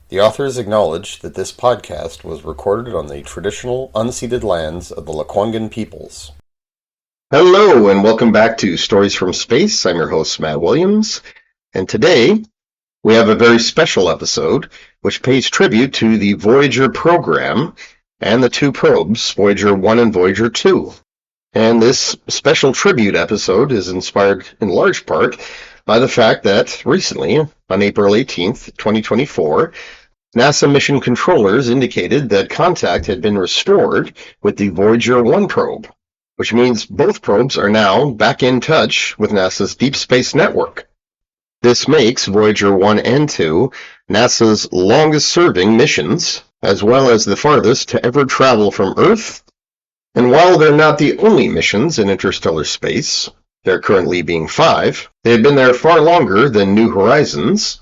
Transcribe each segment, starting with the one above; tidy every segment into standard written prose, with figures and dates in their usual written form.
The authors acknowledge that this podcast was recorded on the traditional, unceded lands of the Lekwungen peoples. Hello, and welcome back to Stories from Space. I'm your host, Matt Williams, and today we have a very special episode which pays tribute to the Voyager program and the two probes, Voyager 1 and Voyager 2. And this special tribute episode is inspired in large part by the fact that recently, on April 18th, 2024, NASA mission controllers indicated that contact had been restored with the Voyager 1 probe, which means both probes are now back in touch with NASA's Deep Space Network. This makes Voyager 1 and 2 NASA's longest-serving missions, as well as the farthest to ever travel from Earth. And while they're not the only missions in interstellar space, there currently being 5, they have been there far longer than New Horizons,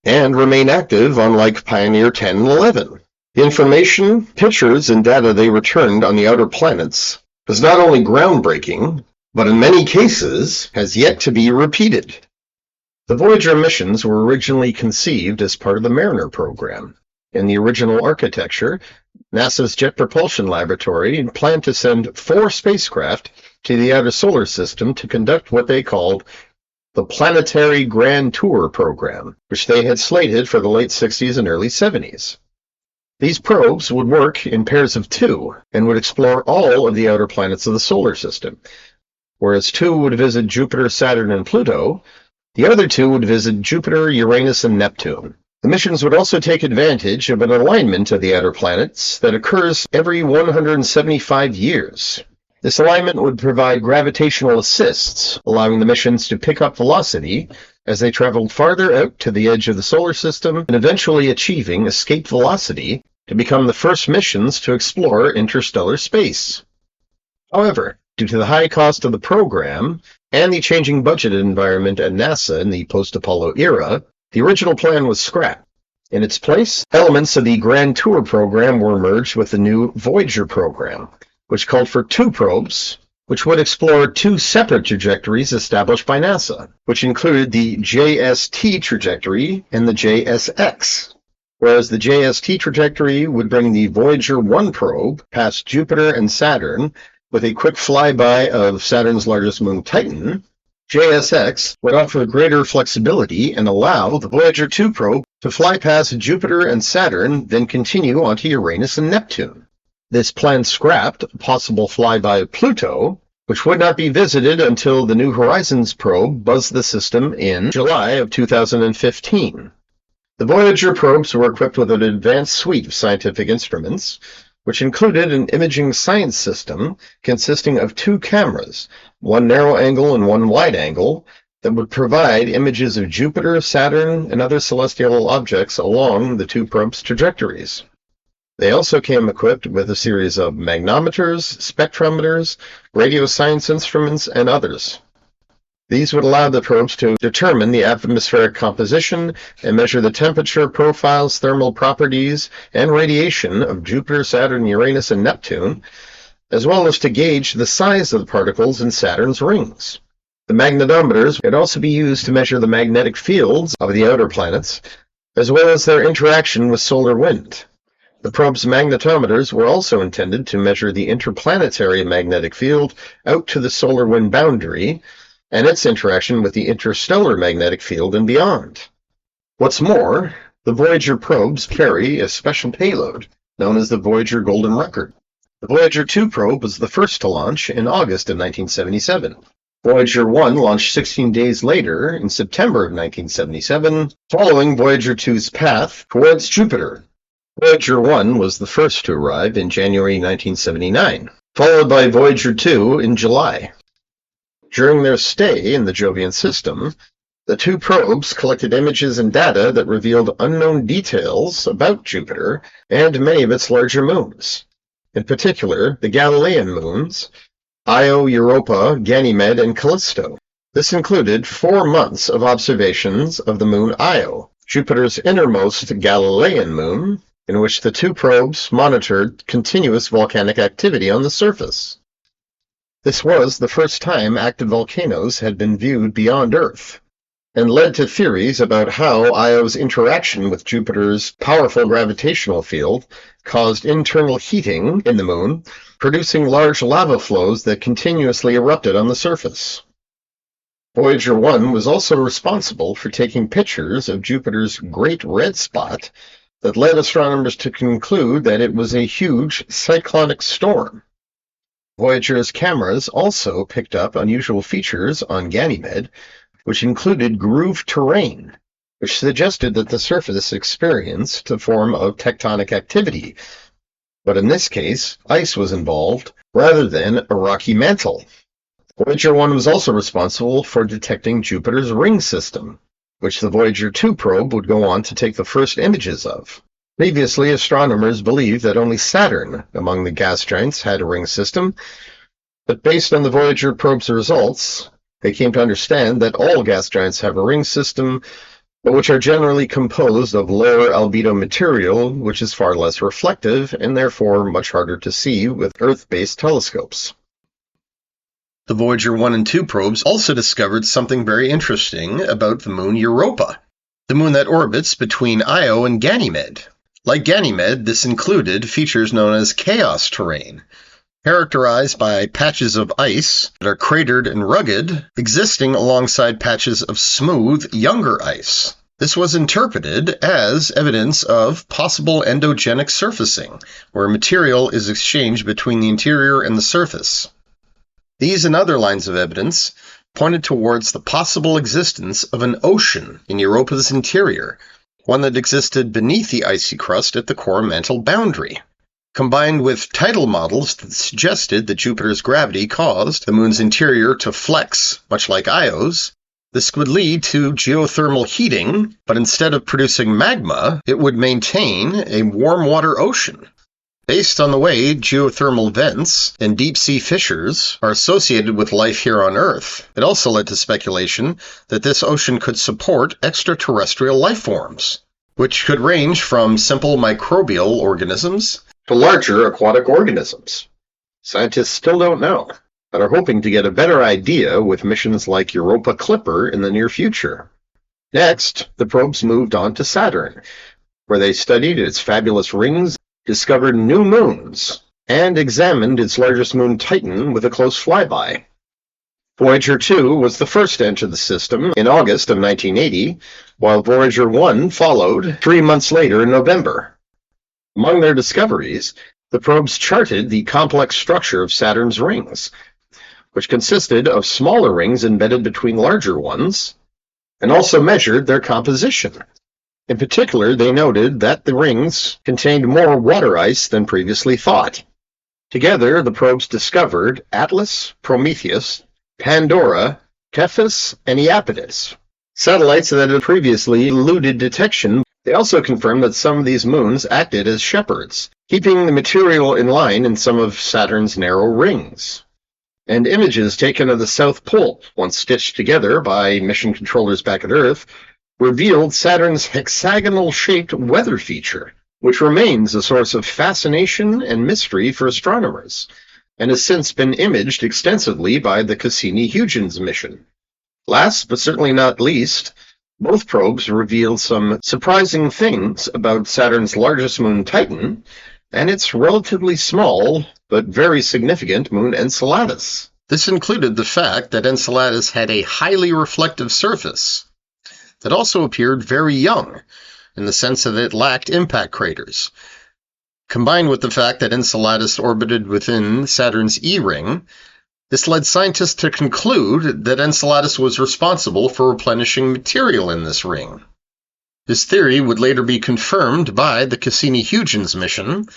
and remain active unlike Pioneer 10 and 11. The information, pictures, and data they returned on the outer planets was not only groundbreaking, but in many cases has yet to be repeated. The Voyager missions were originally conceived as part of the Mariner program. In the original architecture, NASA's Jet Propulsion Laboratory planned to send 4 spacecraft to the outer solar system to conduct what they called the Planetary Grand Tour program, which they had slated for the late 60s and early 70s. These probes would work in pairs of 2 and would explore all of the outer planets of the solar system. Whereas 2 would visit Jupiter, Saturn, and Pluto, the other 2 would visit Jupiter, Uranus, and Neptune. The missions would also take advantage of an alignment of the outer planets that occurs every 175 years. This alignment would provide gravitational assists, allowing the missions to pick up velocity as they traveled farther out to the edge of the solar system and eventually achieving escape velocity to become the first missions to explore interstellar space. However, due to the high cost of the program and the changing budget environment at NASA in the post-Apollo era, the original plan was scrapped. In its place, elements of the Grand Tour program were merged with the new Voyager program, which called for 2 probes, which would explore 2 separate trajectories established by NASA, which included the JST trajectory and the JSX. Whereas the JST trajectory would bring the Voyager 1 probe past Jupiter and Saturn with a quick flyby of Saturn's largest moon, Titan, JSX would offer greater flexibility and allow the Voyager 2 probe to fly past Jupiter and Saturn, then continue onto Uranus and Neptune. This plan scrapped a possible flyby of Pluto, which would not be visited until the New Horizons probe buzzed the system in July of 2015. The Voyager probes were equipped with an advanced suite of scientific instruments, which included an imaging science system consisting of 2 cameras, one narrow angle and one wide angle, that would provide images of Jupiter, Saturn, and other celestial objects along the 2 probes' trajectories. They also came equipped with a series of magnometers, spectrometers, radio science instruments, and others. These would allow the probes to determine the atmospheric composition and measure the temperature profiles, thermal properties, and radiation of Jupiter, Saturn, Uranus, and Neptune, as well as to gauge the size of the particles in Saturn's rings. The magnetometers could also be used to measure the magnetic fields of the outer planets, as well as their interaction with solar wind. The probe's magnetometers were also intended to measure the interplanetary magnetic field out to the solar wind boundary and its interaction with the interstellar magnetic field and beyond. What's more, the Voyager probes carry a special payload known as the Voyager Golden Record. The Voyager 2 probe was the first to launch in August of 1977. Voyager 1 launched 16 days later in September of 1977, following Voyager 2's path towards Jupiter. Voyager 1 was the first to arrive in January 1979, followed by Voyager 2 in July. During their stay in the Jovian system, the 2 probes collected images and data that revealed unknown details about Jupiter and many of its larger moons. In particular, the Galilean moons, Io, Europa, Ganymede, and Callisto. This included 4 months of observations of the moon Io, Jupiter's innermost Galilean moon, in which the 2 probes monitored continuous volcanic activity on the surface. This was the first time active volcanoes had been viewed beyond Earth, and led to theories about how Io's interaction with Jupiter's powerful gravitational field caused internal heating in the moon, producing large lava flows that continuously erupted on the surface. Voyager 1 was also responsible for taking pictures of Jupiter's Great Red Spot that led astronomers to conclude that it was a huge cyclonic storm. Voyager's cameras also picked up unusual features on Ganymede, which included grooved terrain, which suggested that the surface experienced a form of tectonic activity. But in this case, ice was involved rather than a rocky mantle. Voyager 1 was also responsible for detecting Jupiter's ring system, which the Voyager 2 probe would go on to take the first images of. Previously, astronomers believed that only Saturn among the gas giants had a ring system, but based on the Voyager probe's results, they came to understand that all gas giants have a ring system, but which are generally composed of lower albedo material, which is far less reflective and therefore much harder to see with Earth-based telescopes. The Voyager 1 and 2 probes also discovered something very interesting about the moon Europa, the moon that orbits between Io and Ganymede. Like Ganymede, this included features known as chaos terrain, characterized by patches of ice that are cratered and rugged, existing alongside patches of smooth, younger ice. This was interpreted as evidence of possible endogenic surfacing, where material is exchanged between the interior and the surface. These and other lines of evidence pointed towards the possible existence of an ocean in Europa's interior, one that existed beneath the icy crust at the core mantle boundary. Combined with tidal models that suggested that Jupiter's gravity caused the moon's interior to flex, much like Io's, this would lead to geothermal heating, but instead of producing magma, it would maintain a warm water ocean. Based on the way geothermal vents and deep-sea fissures are associated with life here on Earth, it also led to speculation that this ocean could support extraterrestrial life forms, which could range from simple microbial organisms to larger aquatic organisms. Scientists still don't know, but are hoping to get a better idea with missions like Europa Clipper in the near future. Next, the probes moved on to Saturn, where they studied its fabulous rings, discovered new moons, and examined its largest moon Titan with a close flyby. Voyager 2 was the first to enter the system in August of 1980, while Voyager 1 followed 3 months later in November. Among their discoveries, the probes charted the complex structure of Saturn's rings, which consisted of smaller rings embedded between larger ones, and also measured their composition. In particular, they noted that the rings contained more water ice than previously thought. Together, the probes discovered Atlas, Prometheus, Pandora, Tethys, and Iapetus, satellites that had previously eluded detection. They also confirmed that some of these moons acted as shepherds, keeping the material in line in some of Saturn's narrow rings. And images taken of the South Pole, once stitched together by mission controllers back at Earth, revealed Saturn's hexagonal-shaped weather feature, which remains a source of fascination and mystery for astronomers, and has since been imaged extensively by the Cassini-Huygens mission. Last, but certainly not least, both probes revealed some surprising things about Saturn's largest moon Titan, and its relatively small, but very significant moon Enceladus. This included the fact that Enceladus had a highly reflective surface that also appeared very young, in the sense that it lacked impact craters. Combined with the fact that Enceladus orbited within Saturn's E-ring, this led scientists to conclude that Enceladus was responsible for replenishing material in this ring. This theory would later be confirmed by the Cassini-Huygens mission,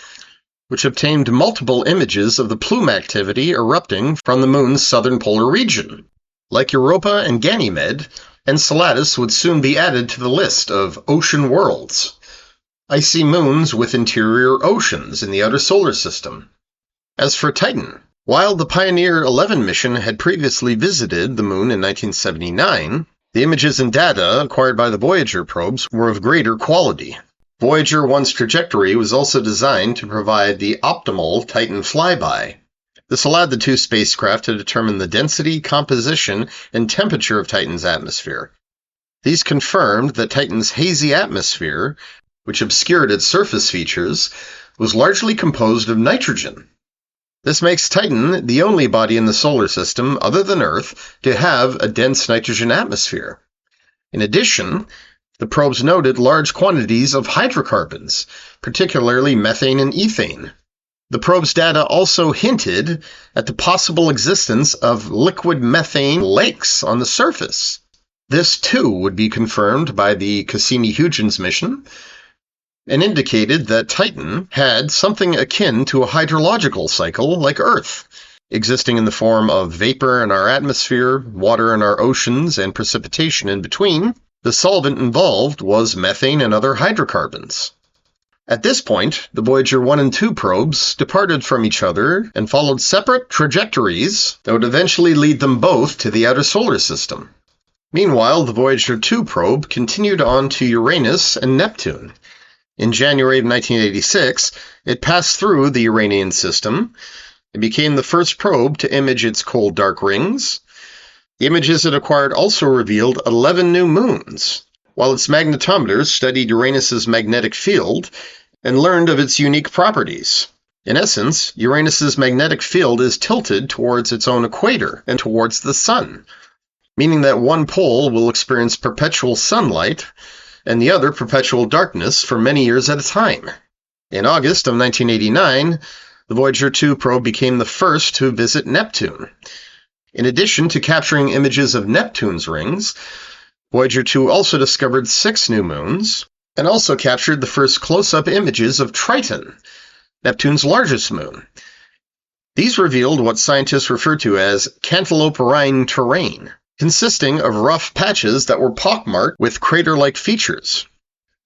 which obtained multiple images of the plume activity erupting from the moon's southern polar region. Like Europa and Ganymede, Enceladus would soon be added to the list of ocean worlds, icy moons with interior oceans in the outer solar system. As for Titan, while the Pioneer 11 mission had previously visited the moon in 1979, the images and data acquired by the Voyager probes were of greater quality. Voyager 1's trajectory was also designed to provide the optimal Titan flyby. This allowed the two spacecraft to determine the density, composition, and temperature of Titan's atmosphere. These confirmed that Titan's hazy atmosphere, which obscured its surface features, was largely composed of nitrogen. This makes Titan the only body in the solar system, other than Earth, to have a dense nitrogen atmosphere. In addition, the probes noted large quantities of hydrocarbons, particularly methane and ethane. The probe's data also hinted at the possible existence of liquid methane lakes on the surface. This, too, would be confirmed by the Cassini-Huygens mission, and indicated that Titan had something akin to a hydrological cycle like Earth, existing in the form of vapor in our atmosphere, water in our oceans, and precipitation in between. The solvent involved was methane and other hydrocarbons. At this point, the Voyager 1 and 2 probes departed from each other and followed separate trajectories that would eventually lead them both to the outer solar system. Meanwhile, the Voyager 2 probe continued on to Uranus and Neptune. In January of 1986, it passed through the Uranian system. It became the first probe to image its cold dark rings. The images it acquired also revealed 11 new moons, while its magnetometers studied Uranus's magnetic field and learned of its unique properties. In essence, Uranus's magnetic field is tilted towards its own equator and towards the Sun, meaning that one pole will experience perpetual sunlight and the other perpetual darkness for many years at a time. In August of 1989, the Voyager 2 probe became the first to visit Neptune. In addition to capturing images of Neptune's rings, Voyager 2 also discovered 6 new moons, and also captured the first close-up images of Triton, Neptune's largest moon. These revealed what scientists refer to as cantalouperine terrain, consisting of rough patches that were pockmarked with crater-like features.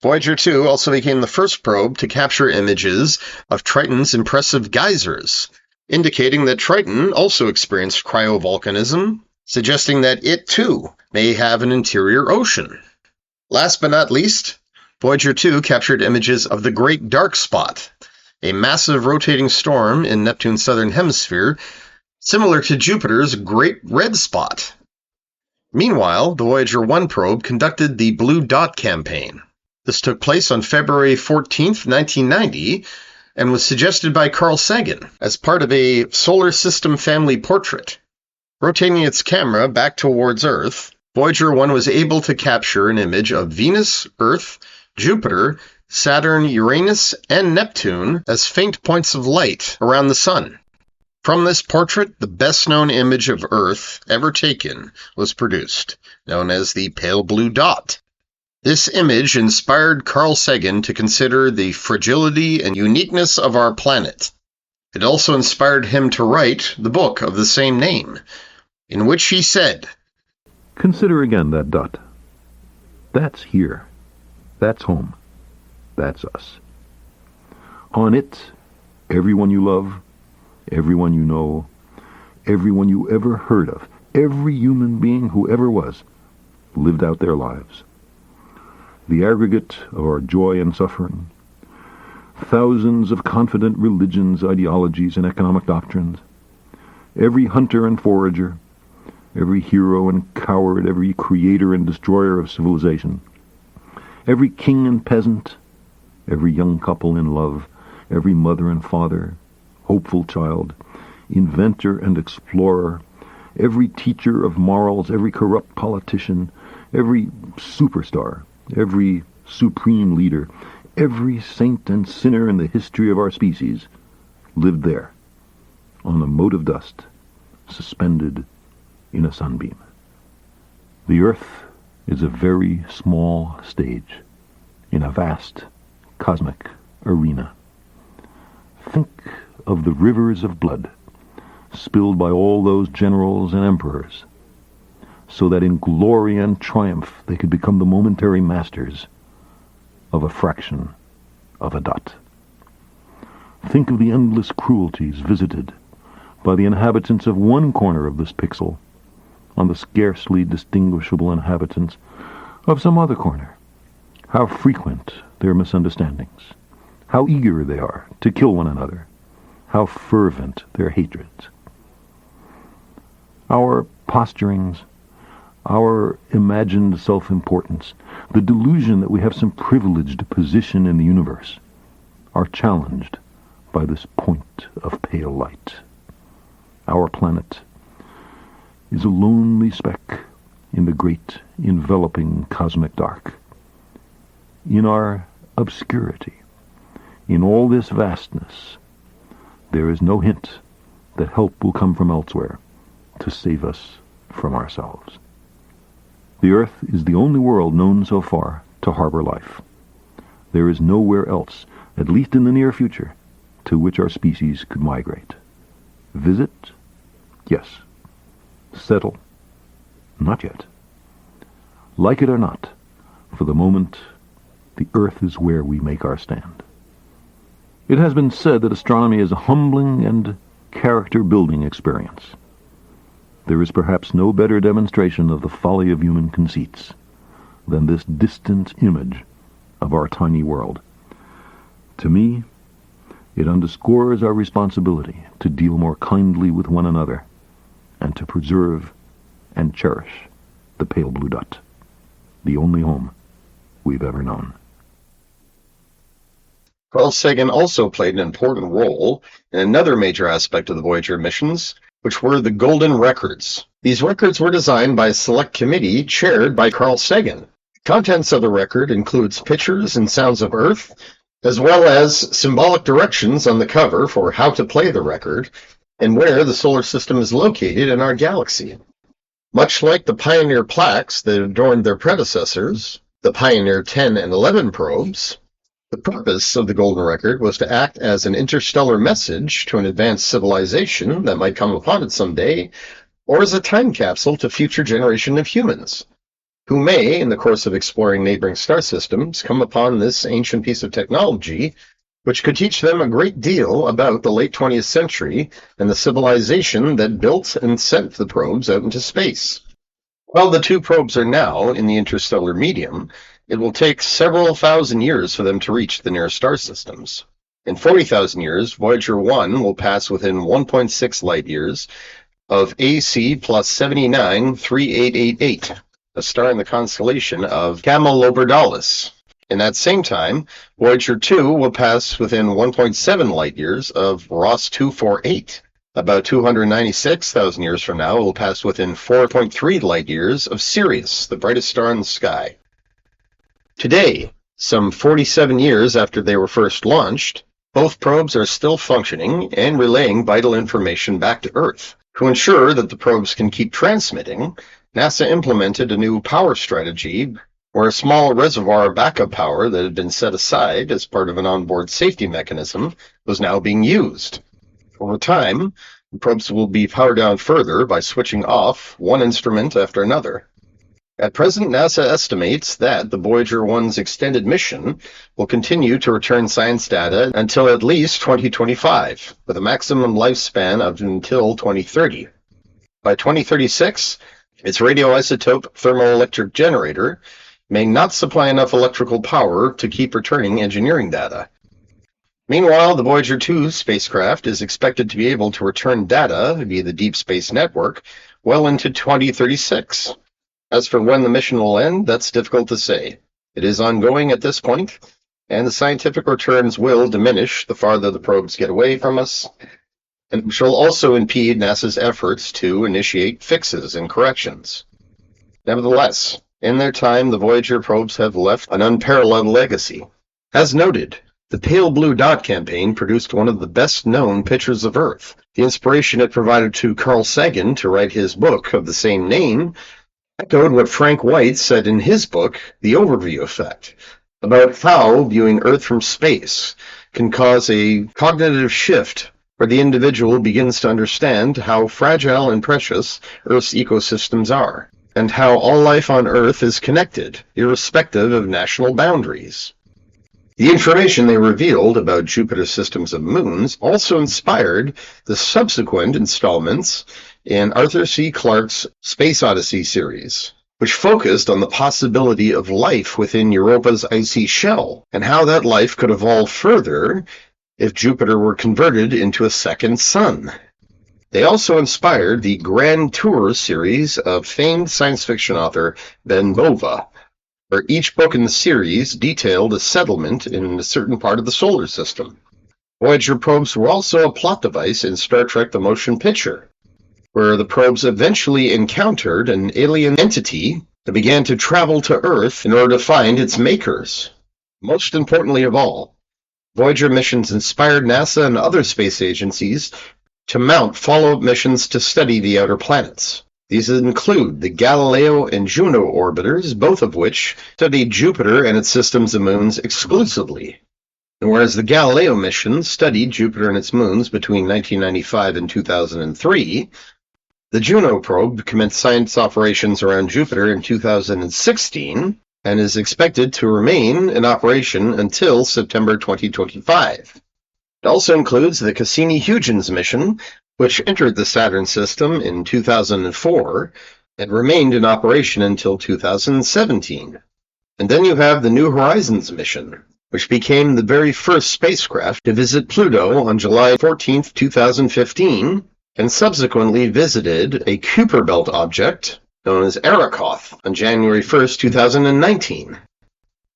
Voyager 2 also became the first probe to capture images of Triton's impressive geysers, indicating that Triton also experienced cryovolcanism, suggesting that it too may have an interior ocean. Last but not least, Voyager 2 captured images of the Great Dark Spot, a massive rotating storm in Neptune's southern hemisphere, similar to Jupiter's Great Red Spot. Meanwhile, the Voyager 1 probe conducted the Blue Dot campaign. This took place on February 14, 1990, and was suggested by Carl Sagan as part of a solar system family portrait. Rotating its camera back towards Earth, Voyager 1 was able to capture an image of Venus, Earth, Jupiter, Saturn, Uranus, and Neptune as faint points of light around the Sun. From this portrait, the best-known image of Earth ever taken was produced, known as the pale blue dot. This image inspired Carl Sagan to consider the fragility and uniqueness of our planet. It also inspired him to write the book of the same name, in which he said, "Consider again that dot. That's here. That's home. That's us. On it, everyone you love, everyone you know, everyone you ever heard of, every human being who ever was, lived out their lives. The aggregate of our joy and suffering, thousands of confident religions, ideologies, and economic doctrines, every hunter and forager, every hero and coward, every creator and destroyer of civilization, every king and peasant, every young couple in love, every mother and father, hopeful child, inventor and explorer, every teacher of morals, every corrupt politician, every superstar, every supreme leader, every saint and sinner in the history of our species lived there, on a mote of dust, suspended in a sunbeam. The Earth is a very small stage in a vast cosmic arena. Think of the rivers of blood spilled by all those generals and emperors, so that in glory and triumph they could become the momentary masters of a fraction of a dot. Think of the endless cruelties visited by the inhabitants of one corner of this pixel on the scarcely distinguishable inhabitants of some other corner. How frequent their misunderstandings, how eager they are to kill one another, how fervent their hatreds. Our posturings, Our imagined self-importance, the delusion that we have some privileged position in the universe, are challenged by this point of pale light. Our planet is a lonely speck in the great enveloping cosmic dark. In our obscurity, in all this vastness, there is no hint that help will come from elsewhere to save us from ourselves. The Earth is the only world known so far to harbor life. There is nowhere else, at least in the near future, to which our species could migrate. Visit? Yes. Settle? Not yet. Like it or not, for the moment, the Earth is where we make our stand. It has been said that astronomy is a humbling and character-building experience. There is perhaps no better demonstration of the folly of human conceits than this distant image of our tiny world. To me, it underscores our responsibility to deal more kindly with one another and to preserve and cherish the pale blue dot, the only home we've ever known. Carl Sagan also played an important role in another major aspect of the Voyager missions, which were the Golden Records. These records were designed by a select committee chaired by Carl Sagan. The contents of the record includes pictures and sounds of Earth, as well as symbolic directions on the cover for how to play the record and where the solar system is located in our galaxy. Much like the Pioneer plaques that adorned their predecessors, the Pioneer 10 and 11 probes, the purpose of the Golden Record was to act as an interstellar message to an advanced civilization that might come upon it someday, or as a time capsule to future generation of humans, who may, in the course of exploring neighboring star systems, come upon this ancient piece of technology, which could teach them a great deal about the late 20th century and the civilization that built and sent the probes out into space. While the two probes are now in the interstellar medium, it will take several thousand years for them to reach the nearest star systems. In 40,000 years, Voyager 1 will pass within 1.6 light years of AC plus 793888, a star in the constellation of Camelopardalis. In that same time, Voyager 2 will pass within 1.7 light years of Ross 248. About 296,000 years from now, it will pass within 4.3 light years of Sirius, the brightest star in the sky. Today, some 47 years after they were first launched, both probes are still functioning and relaying vital information back to Earth. To ensure that the probes can keep transmitting, NASA implemented a new power strategy where a small reservoir of backup power that had been set aside as part of an onboard safety mechanism was now being used. Over time, the probes will be powered down further by switching off one instrument after another. At present, NASA estimates that the Voyager 1's extended mission will continue to return science data until at least 2025, with a maximum lifespan of until 2030. By 2036, its radioisotope thermoelectric generator may not supply enough electrical power to keep returning engineering data. Meanwhile, the Voyager 2 spacecraft is expected to be able to return data via the Deep Space Network well into 2036. As for when the mission will end, that's difficult to say. It is ongoing at this point, and the scientific returns will diminish the farther the probes get away from us, and which will also impede NASA's efforts to initiate fixes and corrections. Nevertheless, in their time, the Voyager probes have left an unparalleled legacy. As noted, the Pale Blue Dot campaign produced one of the best-known pictures of Earth. The inspiration it provided to Carl Sagan to write his book of the same name echoed what Frank White said in his book, The Overview Effect, about how viewing Earth from space can cause a cognitive shift where the individual begins to understand how fragile and precious Earth's ecosystems are, and how all life on Earth is connected, irrespective of national boundaries. The information they revealed about Jupiter's systems of moons also inspired the subsequent installments in Arthur C. Clarke's Space Odyssey series, which focused on the possibility of life within Europa's icy shell, and how that life could evolve further if Jupiter were converted into a second sun. They also inspired the Grand Tour series of famed science fiction author Ben Bova, where each book in the series detailed a settlement in a certain part of the solar system. Voyager probes were also a plot device in Star Trek The Motion Picture, where the probes eventually encountered an alien entity that began to travel to Earth in order to find its makers. Most importantly of all, Voyager missions inspired NASA and other space agencies to mount follow-up missions to study the outer planets. These include the Galileo and Juno orbiters, both of which studied Jupiter and its systems of moons exclusively. And whereas the Galileo mission studied Jupiter and its moons between 1995 and 2003, the Juno probe commenced science operations around Jupiter in 2016 and is expected to remain in operation until September 2025. It also includes the Cassini-Huygens mission, which entered the Saturn system in 2004 and remained in operation until 2017. And then you have the New Horizons mission, which became the very first spacecraft to visit Pluto on July 14, 2015, and subsequently visited a Kuiper Belt object known as Arrokoth on January 1, 2019.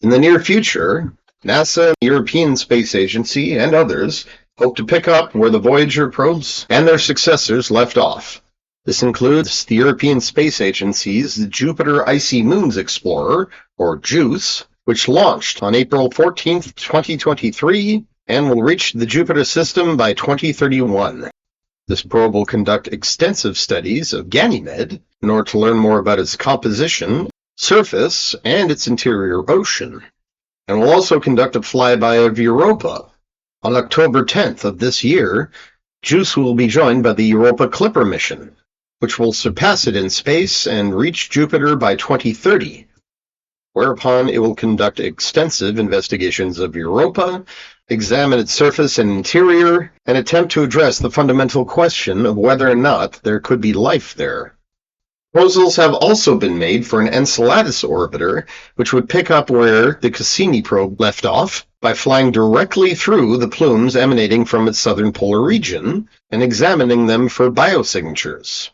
In the near future, NASA, the European Space Agency, and others hope to pick up where the Voyager probes and their successors left off. This includes the European Space Agency's Jupiter Icy Moons Explorer, or JUICE, which launched on April 14, 2023, and will reach the Jupiter system by 2031. This probe will conduct extensive studies of Ganymede in order to learn more about its composition, surface, and its interior ocean, and will also conduct a flyby of Europa. On October 10th of this year, JUICE will be joined by the Europa Clipper mission, which will surpass it in space and reach Jupiter by 2030, whereupon it will conduct extensive investigations of Europa, examine its surface and interior, and attempt to address the fundamental question of whether or not there could be life there. Proposals have also been made for an Enceladus orbiter, which would pick up where the Cassini probe left off by flying directly through the plumes emanating from its southern polar region and examining them for biosignatures.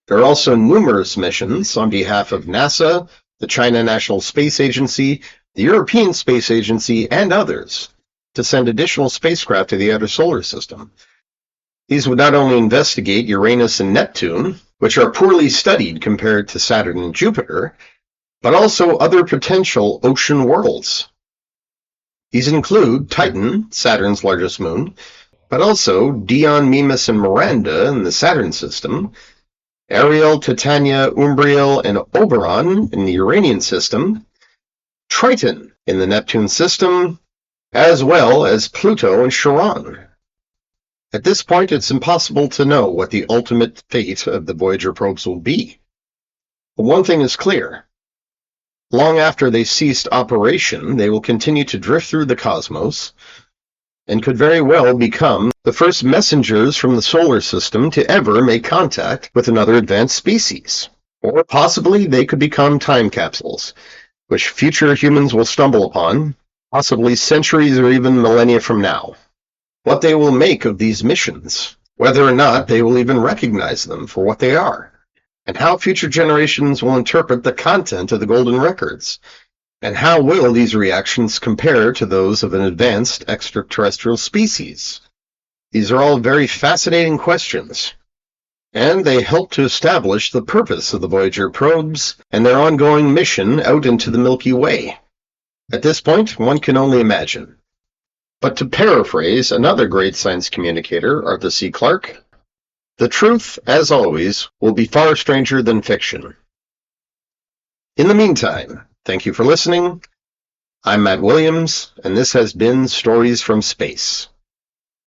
There are also numerous missions on behalf of NASA, the China National Space Agency, the European Space Agency, and others to send additional spacecraft to the outer solar system. These would not only investigate Uranus and Neptune, which are poorly studied compared to Saturn and Jupiter, but also other potential ocean worlds. These include Titan, Saturn's largest moon, but also Dione, Mimas, and Miranda in the Saturn system, Ariel, Titania, Umbriel, and Oberon in the Uranian system, Triton in the Neptune system, as well as Pluto and Charon. At this point, it's impossible to know what the ultimate fate of the Voyager probes will be. But one thing is clear. Long after they ceased operation, they will continue to drift through the cosmos and could very well become the first messengers from the solar system to ever make contact with another advanced species. Or possibly they could become time capsules, which future humans will stumble upon, possibly centuries or even millennia from now. What they will make of these missions, whether or not they will even recognize them for what they are, and how future generations will interpret the content of the Golden Records, and how will these reactions compare to those of an advanced extraterrestrial species. These are all very fascinating questions, and they help to establish the purpose of the Voyager probes and their ongoing mission out into the Milky Way. At this point, one can only imagine. But to paraphrase another great science communicator, Arthur C. Clarke, the truth, as always, will be far stranger than fiction. In the meantime, thank you for listening. I'm Matt Williams, and this has been Stories from Space.